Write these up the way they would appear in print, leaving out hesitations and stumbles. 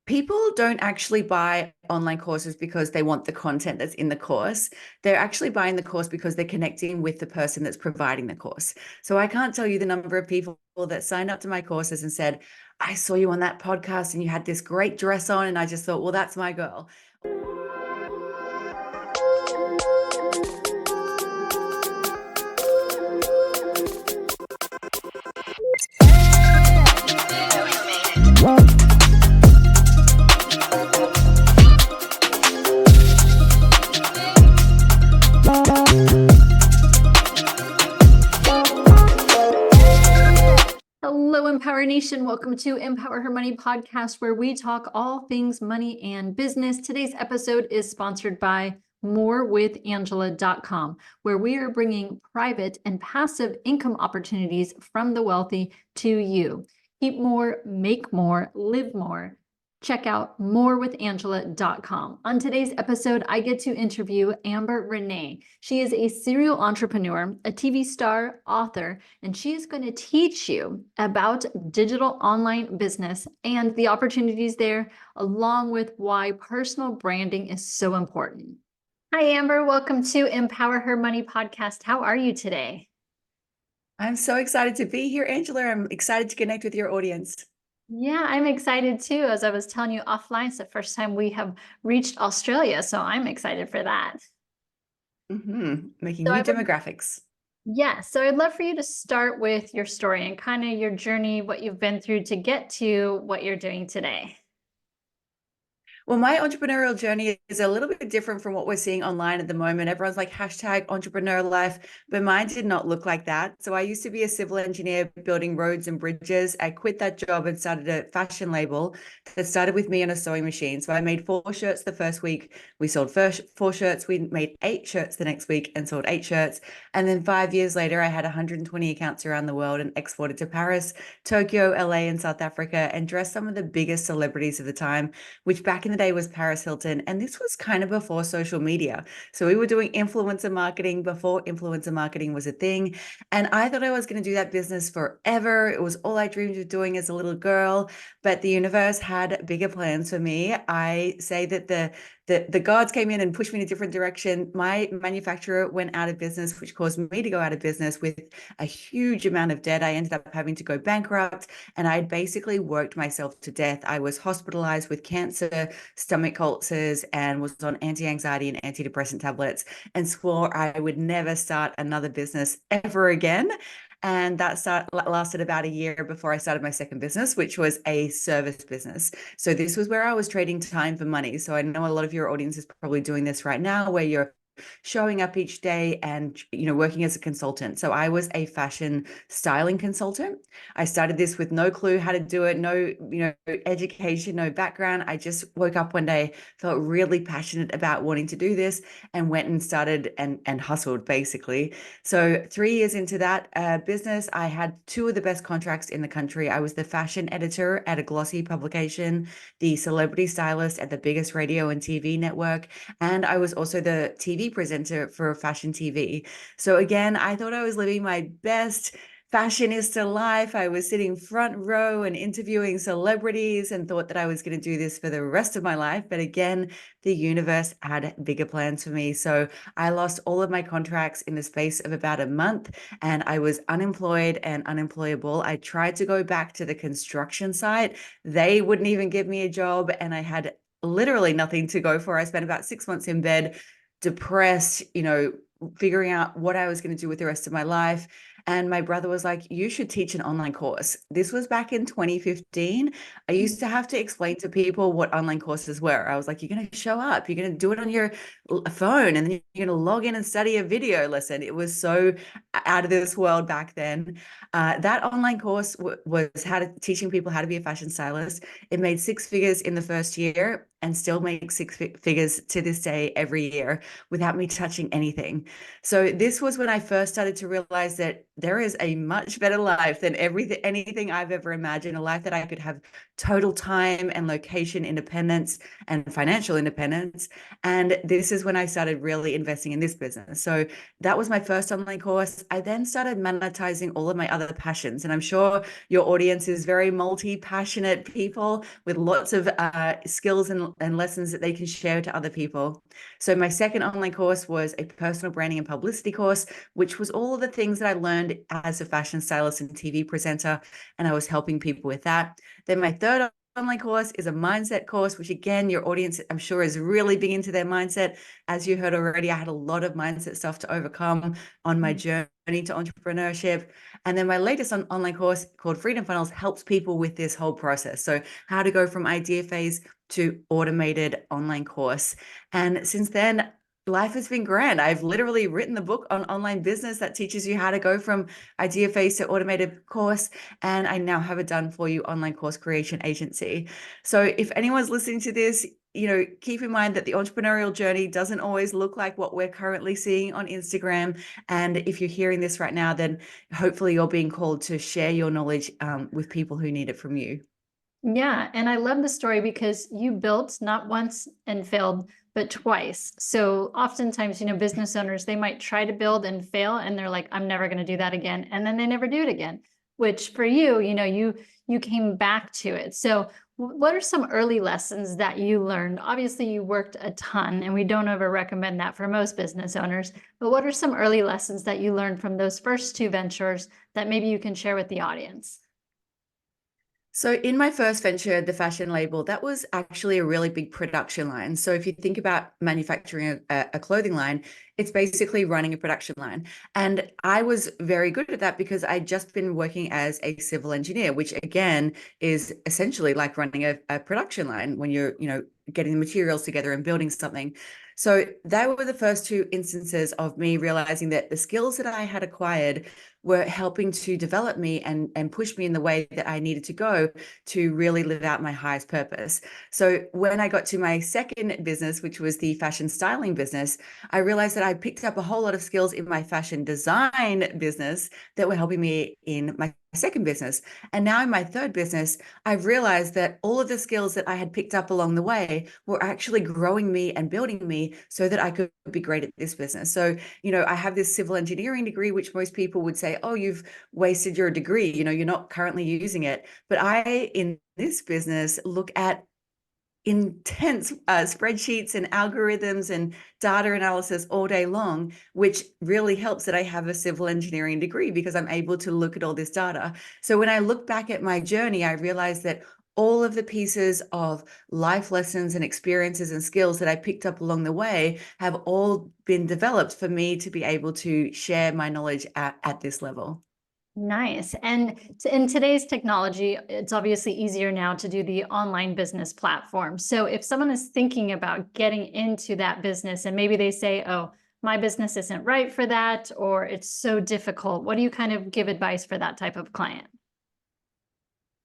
People don't actually buy online courses because they want the content that's in the course. They're actually buying the course because they're connecting with the person that's providing the course. So I can't tell you the number of people that signed up to my courses and said, I saw you on that podcast and you had this great dress on. And I just thought, well, that's my girl. Hello, Empower Nation. Welcome to Empower Her Money podcast, where we talk all things money and business. Today's episode is sponsored by morewithangela.com, where we are bringing private and passive income opportunities from the wealthy to you. Keep more, make more, live more. Check out morewithangela.com. On today's episode, I get to interview Amber Renae. She is a serial entrepreneur, a TV star, author, and she is going to teach you about digital online business and the opportunities there, along with why personal branding is so important. Hi, Amber. Welcome to Empower Her Money podcast. How are you today? I'm so excited to be here, Angela. I'm excited to connect with your audience. Yeah, I'm excited too. As I was telling you offline, it's the first time we have reached Australia, so I'm excited for that. Making So new demographics. Yeah, so I'd love for you to start with your story and kind of your journey, what you've been through to get to what you're doing today. Well, my entrepreneurial journey is a little bit different from what we're seeing online at the moment. Everyone's like hashtag entrepreneur life, but mine did not look like that. So I used to be a civil engineer building roads and bridges. I quit that job and started a fashion label that started with me on a sewing machine. So I made 4 shirts the first week. We sold 4 shirts. We made 8 shirts the next week and sold 8 shirts. And then 5 years later, I had 120 accounts around the world and exported to Paris, Tokyo, LA, and South Africa, and dressed some of the biggest celebrities of the time, which back in the day was Paris Hilton. And this was kind of before social media. So we were doing influencer marketing before influencer marketing was a thing. And I thought I was going to do that business forever. It was all I dreamed of doing as a little girl, but the universe had bigger plans for me. I say that the gods came in and pushed me in a different direction. My manufacturer went out of business, which caused me to go out of business with a huge amount of debt. I ended up having to go bankrupt, and I had basically worked myself to death. I was hospitalized with cancer, stomach ulcers, and was on anti-anxiety and antidepressant tablets, and swore I would never start another business ever again. And that lasted about a year before I started my second business, which was a service business. So this was where I was trading time for money. So I know a lot of your audience is probably doing this right now, where you're showing up each day and working as a consultant. So I was a fashion styling consultant. I started this with no clue how to do it, no education, no background. I just woke up one day, felt really passionate about wanting to do this, and went and started and hustled basically. So 3 years into that business, I had 2 of the best contracts in the country. I was the fashion editor at a glossy publication, the celebrity stylist at the biggest radio and TV network, and I was also the TV presenter for fashion TV. So again, I thought I was living my best fashionista life. I was sitting front row and interviewing celebrities and thought that I was going to do this for the rest of my life. But again, the universe had bigger plans for me. So I lost all of my contracts in the space of about a month, and I was unemployed and unemployable. I tried to go back to the construction site. They wouldn't even give me a job, and I had literally nothing to go for. I spent about 6 months in bed, depressed, figuring out what I was going to do with the rest of my life. And my brother was like, you should teach an online course. This was back in 2015. I used to have to explain to people what online courses were. I was like, you're going to show up, you're going to do it on your phone, and then you're going to log in and study a video lesson. It was so out of this world back then. That online course was teaching people how to be a fashion stylist. It made 6 figures in the first year. and still make six figures to this day every year without me touching anything. So this was when I first started to realize that there is a much better life than anything I've ever imagined, a life that I could have total time and location independence and financial independence. And this is when I started really investing in this business. So that was my first online course. I then started monetizing all of my other passions. And I'm sure your audience is very multi-passionate people with lots of skills and lessons that they can share to other people. So my second online course was a personal branding and publicity course, which was all of the things that I learned as a fashion stylist and TV presenter. And I was helping people with that. Then my third online course is a mindset course, which again, your audience, I'm sure, is really big into their mindset. As you heard already, I had a lot of mindset stuff to overcome on my journey to entrepreneurship. And then my latest online course called Freedom Funnels helps people with this whole process. So how to go from idea phase to automated online course. And since then, life has been grand. I've literally written the book on online business that teaches you how to go from idea phase to automated course. And I now have a done for you online course creation agency. So if anyone's listening to this, keep in mind that the entrepreneurial journey doesn't always look like what we're currently seeing on Instagram. And if you're hearing this right now, then hopefully you're being called to share your knowledge with people who need it from you. Yeah, and I love the story because you built not once and failed, but twice. So oftentimes, business owners, they might try to build and fail, and they're like, I'm never going to do that again. And then they never do it again, which for you, you came back to it. So what are some early lessons that you learned? Obviously, you worked a ton, and we don't ever recommend that for most business owners. But what are some early lessons that you learned from those first two ventures that maybe you can share with the audience? So in my first venture, the fashion label, that was actually a really big production line. So if you think about manufacturing a clothing line, it's basically running a production line. And I was very good at that because I'd just been working as a civil engineer, which again is essentially like running a production line when you're, getting the materials together and building something. So they were the first two instances of me realizing that the skills that I had acquired were helping to develop me and push me in the way that I needed to go to really live out my highest purpose. So when I got to my second business, which was the fashion styling business, I realized that I picked up a whole lot of skills in my fashion design business that were helping me in my second business. And now in my third business, I've realized that all of the skills that I had picked up along the way were actually growing me and building me so that I could be great at this business. So, I have this civil engineering degree, which most people would say, oh, you've wasted your degree, you're not currently using it. But I, in this business, look at intense spreadsheets and algorithms and data analysis all day long, which really helps that I have a civil engineering degree because I'm able to look at all this data. So when I look back at my journey, I realized that all of the pieces of life lessons and experiences and skills that I picked up along the way have all been developed for me to be able to share my knowledge at this level. Nice. And in today's technology, it's obviously easier now to do the online business platform. So if someone is thinking about getting into that business and maybe they say, oh, my business isn't right for that, or it's so difficult, what do you kind of give advice for that type of client?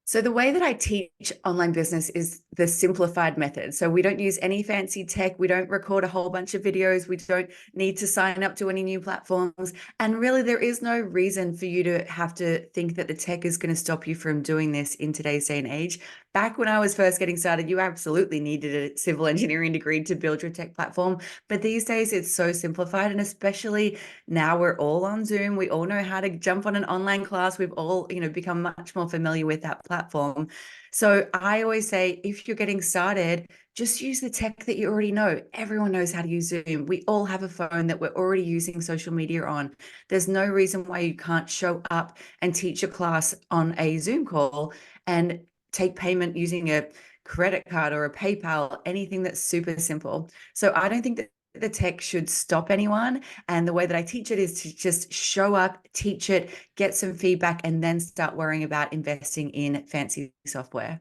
So the way that I teach online business is the simplified method. So we don't use any fancy tech. We don't record a whole bunch of videos. We don't need to sign up to any new platforms. And really, there is no reason for you to have to think that the tech is going to stop you from doing this in today's day and age. Back when I was first getting started, you absolutely needed a civil engineering degree to build your tech platform. But these days, it's so simplified. And especially now we're all on Zoom. We all know how to jump on an online class. We've all, become much more familiar with that platform. So I always say, if you're getting started, just use the tech that you already know. Everyone knows how to use Zoom. We all have a phone that we're already using social media on. There's no reason why you can't show up and teach a class on a Zoom call and take payment using a credit card or a PayPal, anything that's super simple. So I don't think that the tech should stop anyone. And the way that I teach it is to just show up, teach it, get some feedback, and then start worrying about investing in fancy software.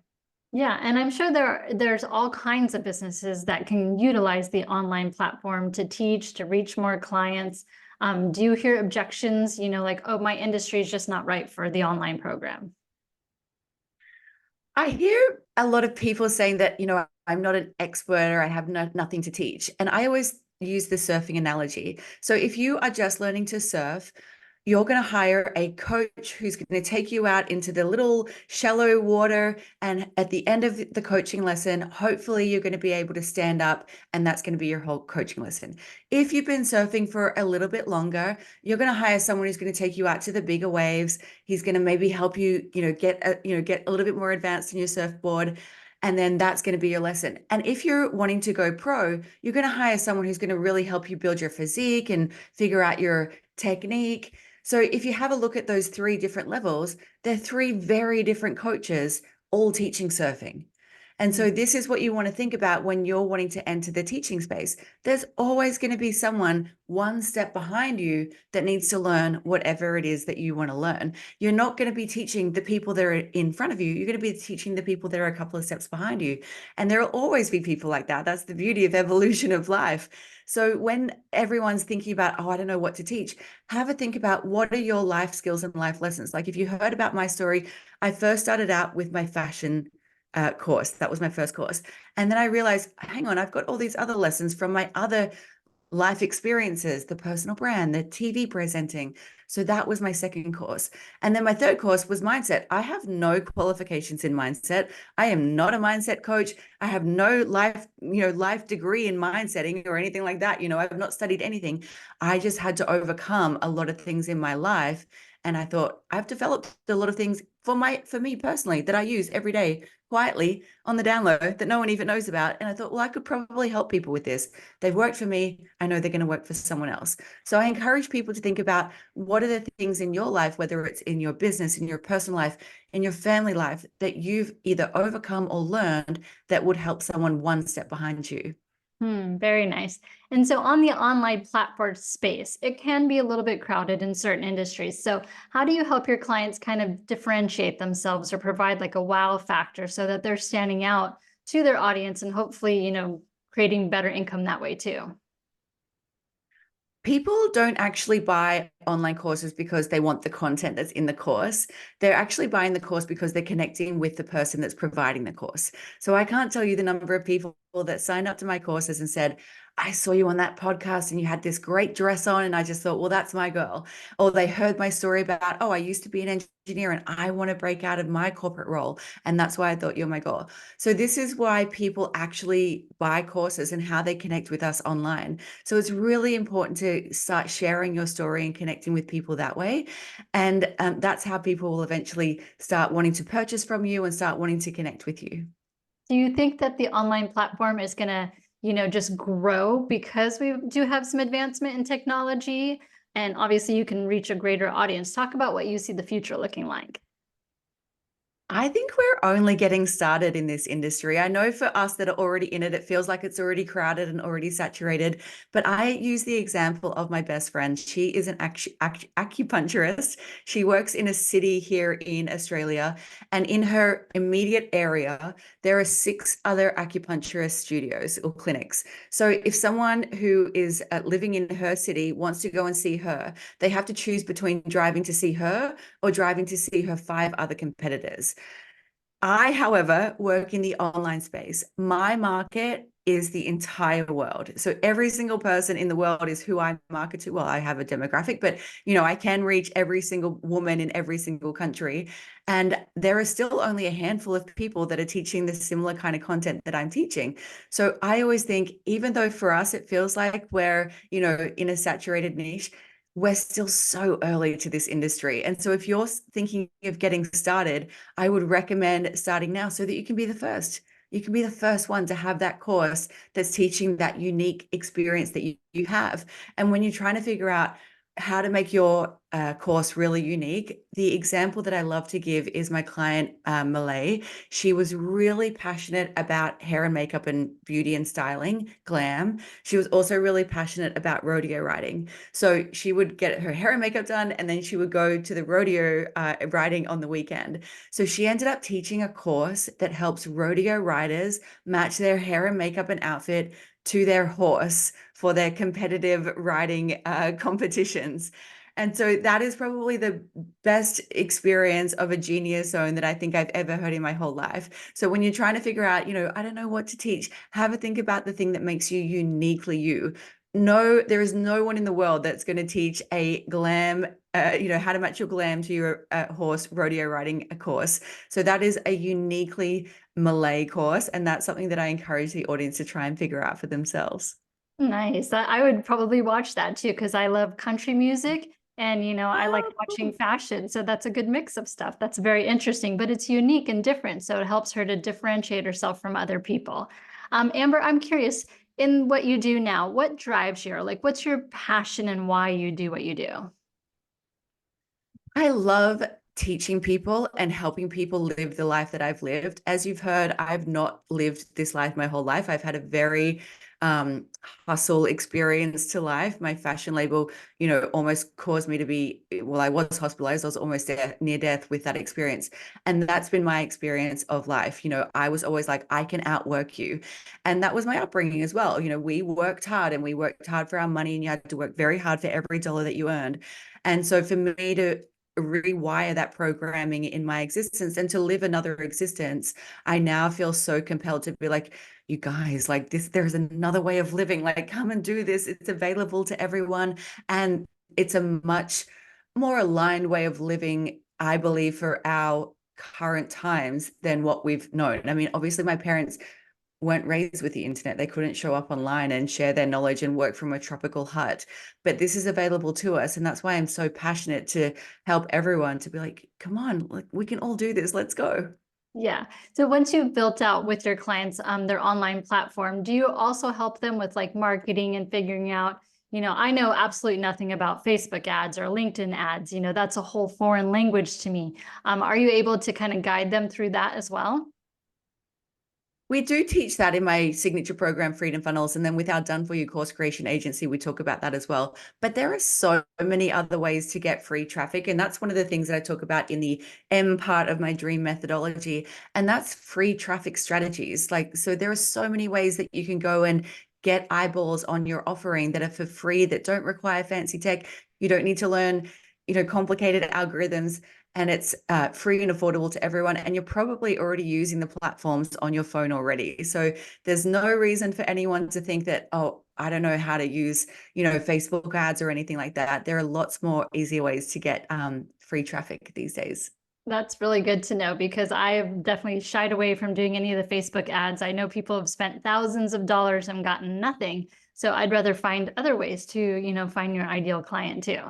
Yeah, and I'm sure there's all kinds of businesses that can utilize the online platform to teach, to reach more clients. Do you hear objections, like, oh, my industry is just not right for the online program? I hear a lot of people saying that, I'm not an expert or I have nothing to teach. And I always use the surfing analogy. So if you are just learning to surf, you're going to hire a coach who's going to take you out into the little shallow water. And at the end of the coaching lesson, hopefully you're going to be able to stand up, and that's going to be your whole coaching lesson. If you've been surfing for a little bit longer, you're going to hire someone who's going to take you out to the bigger waves. He's going to maybe help you, get a little bit more advanced in your surfboard. And then that's going to be your lesson. And if you're wanting to go pro, you're going to hire someone who's going to really help you build your physique and figure out your technique. So if you have a look at those three different levels, they're three very different coaches all teaching surfing. And so this is what you want to think about when you're wanting to enter the teaching space. There's always going to be someone one step behind you that needs to learn whatever it is that you want to learn. You're not going to be teaching the people that are in front of you. You're going to be teaching the people that are a couple of steps behind you. And there will always be people like that. That's the beauty of evolution of life. So when everyone's thinking about, oh, I don't know what to teach, have a think about what are your life skills and life lessons. Like if you heard about my story, I first started out with my fashion course. That was my first course. And then I realized, hang on, I've got all these other lessons from my other life experiences, the personal brand, the TV presenting. So that was my second course. And then my third course was mindset. I have no qualifications in mindset. I am not a mindset coach. I have no life degree in mindsetting or anything like that. I've not studied anything. I just had to overcome a lot of things in my life. And I thought I've developed a lot of things for me personally that I use every day quietly on the down low that no one even knows about. And I thought, well, I could probably help people with this. They've worked for me. I know they're going to work for someone else. So I encourage people to think about what are the things in your life, whether it's in your business, in your personal life, in your family life, that you've either overcome or learned that would help someone one step behind you. Very nice. And so on the online platform space, it can be a little bit crowded in certain industries. So how do you help your clients kind of differentiate themselves or provide like a wow factor so that they're standing out to their audience and hopefully, creating better income that way too? People don't actually buy online courses because they want the content that's in the course. They're actually buying the course because they're connecting with the person that's providing the course. So I can't tell you the number of people that signed up to my courses and said, I saw you on that podcast and you had this great dress on. And I just thought, well, that's my girl. Or they heard my story about, oh, I used to be an engineer and I want to break out of my corporate role. And that's why I thought you're my girl. So this is why people actually buy courses and how they connect with us online. So it's really important to start sharing your story and connecting with people that way. And that's how people will eventually start wanting to purchase from you and start wanting to connect with you. Do you think that the online platform is going to, just grow because we do have some advancement in technology? And obviously you can reach a greater audience. Talk about what you see the future looking like. I think we're only getting started in this industry. I know for us that are already in it, it feels like it's already crowded and already saturated. But I use the example of my best friend. She is an acupuncturist. She works in a city here in Australia. And in her immediate area, there are 6 other acupuncturist studios or clinics. So if someone who is living in her city wants to go and see her, they have to choose between driving to see her or driving to see her 5 other competitors. I, however, work in the online space. My market is the entire world. So every single person in the world is who I market to. Well, I have a demographic, but I can reach every single woman in every single country. And there are still only a handful of people that are teaching the similar kind of content that I'm teaching. So I always think, even though for us it feels like we're, in a saturated niche, we're still so early to this industry. And so if you're thinking of getting started, I would recommend starting now so that you can be the first. You can be the first one to have that course that's teaching that unique experience that you have. And when you're trying to figure out how to make your course really unique, the example that I love to give is my client, Malay. She was really passionate about hair and makeup and beauty and styling, glam. She was also really passionate about rodeo riding. So she would get her hair and makeup done, and then she would go to the rodeo riding on the weekend. So she ended up teaching a course that helps rodeo riders match their hair and makeup and outfit to their horse for their competitive riding competitions. And so that is probably the best experience of a genius zone that I think I've ever heard in my whole life. So when you're trying to figure out, I don't know what to teach, have a think about the thing that makes you uniquely you. No, there is no one in the world that's going to teach a glam, how to match your glam to your horse rodeo riding a course. So that is a uniquely Malay course. And that's something that I encourage the audience to try and figure out for themselves. Nice. I would probably watch that too, because I love country music and, I like Oh, watching cool. fashion. So that's a good mix of stuff. That's very interesting, but it's unique and different. So it helps her to differentiate herself from other people. Amber, I'm curious, in what you do now, what drives you? Like, what's your passion and why you do what you do? I love teaching people and helping people live the life that I've lived. As you've heard, I've not lived this life my whole life. I've had a very um, hustle experience to life. My fashion label, almost caused me to be, well, I was hospitalized. I was almost near death with that experience. And that's been my experience of life. I was always like, I can outwork you. And that was my upbringing as well. We worked hard and we worked hard for our money, and you had to work very hard for every dollar that you earned. And so for me to rewire that programming in my existence and to live another existence, I now feel so compelled to be like, you guys, like this, there's another way of living, like come and do this. It's available to everyone. And it's a much more aligned way of living, I believe, for our current times than what we've known. I mean, obviously my parents weren't raised with the internet. They couldn't show up online and share their knowledge and work from a tropical hut. But this is available to us. And that's why I'm so passionate to help everyone to be like, come on, like we can all do this. Let's go. Yeah. So once you've built out with your clients their online platform, do you also help them with like marketing and figuring out, I know absolutely nothing about Facebook ads or LinkedIn ads, that's a whole foreign language to me. Are you able to kind of guide them through that as well? We do teach that in my signature program, Freedom Funnels. And then with our Done For You course creation agency, we talk about that as well. But there are so many other ways to get free traffic. And that's one of the things that I talk about in the M part of my dream methodology. And that's free traffic strategies. Like, so there are so many ways that you can go and get eyeballs on your offering that are for free, that don't require fancy tech. You don't need to learn, complicated algorithms, and it's free and affordable to everyone. And you're probably already using the platforms on your phone already. So there's no reason for anyone to think that, oh, I don't know how to use, Facebook ads or anything like that. There are lots more easier ways to get free traffic these days. That's really good to know because I've definitely shied away from doing any of the Facebook ads. I know people have spent thousands of dollars and gotten nothing. So I'd rather find other ways to, find your ideal client too.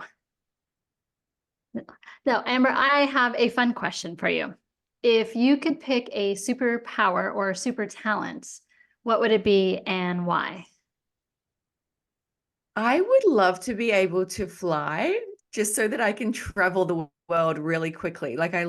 Now, Amber, I have a fun question for you. If you could pick a superpower or a super talent, what would it be and why? I would love to be able to fly just so that I can travel the world really quickly. Like I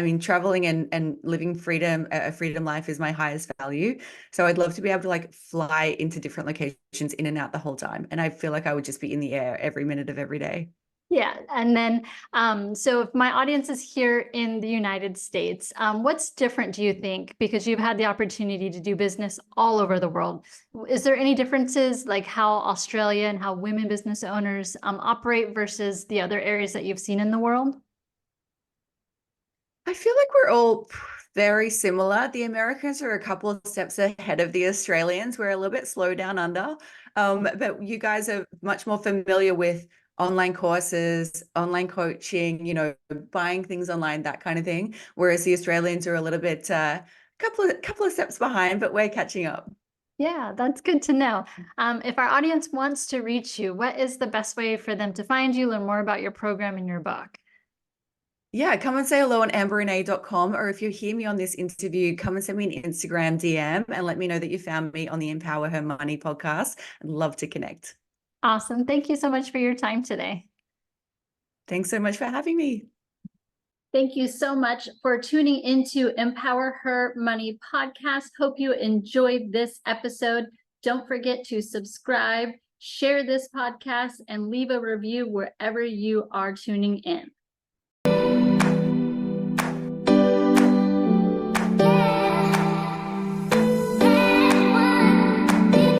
mean, traveling and living freedom, a freedom life is my highest value. So I'd love to be able to like fly into different locations in and out the whole time. And I feel like I would just be in the air every minute of every day. Yeah, and then, so if my audience is here in the United States, what's different, do you think? Because you've had the opportunity to do business all over the world. Is there any differences like how Australia and how women business owners operate versus the other areas that you've seen in the world? I feel like we're all very similar. The Americans are a couple of steps ahead of the Australians. We're a little bit slow down under. But you guys are much more familiar with online courses, online coaching, buying things online, that kind of thing. Whereas the Australians are a little bit couple of steps behind, but we're catching up. Yeah, that's good to know. If our audience wants to reach you, what is the best way for them to find you, learn more about your program and your book? Yeah, come and say hello on amberrenae.com, or if you hear me on this interview, come and send me an Instagram DM and let me know that you found me on the Empower Her Money podcast. I'd love to connect. Awesome. Thank you so much for your time today. Thanks so much for having me. Thank you so much for tuning into Empower Her Money podcast. Hope you enjoyed this episode. Don't forget to subscribe, share this podcast, and leave a review wherever you are tuning in.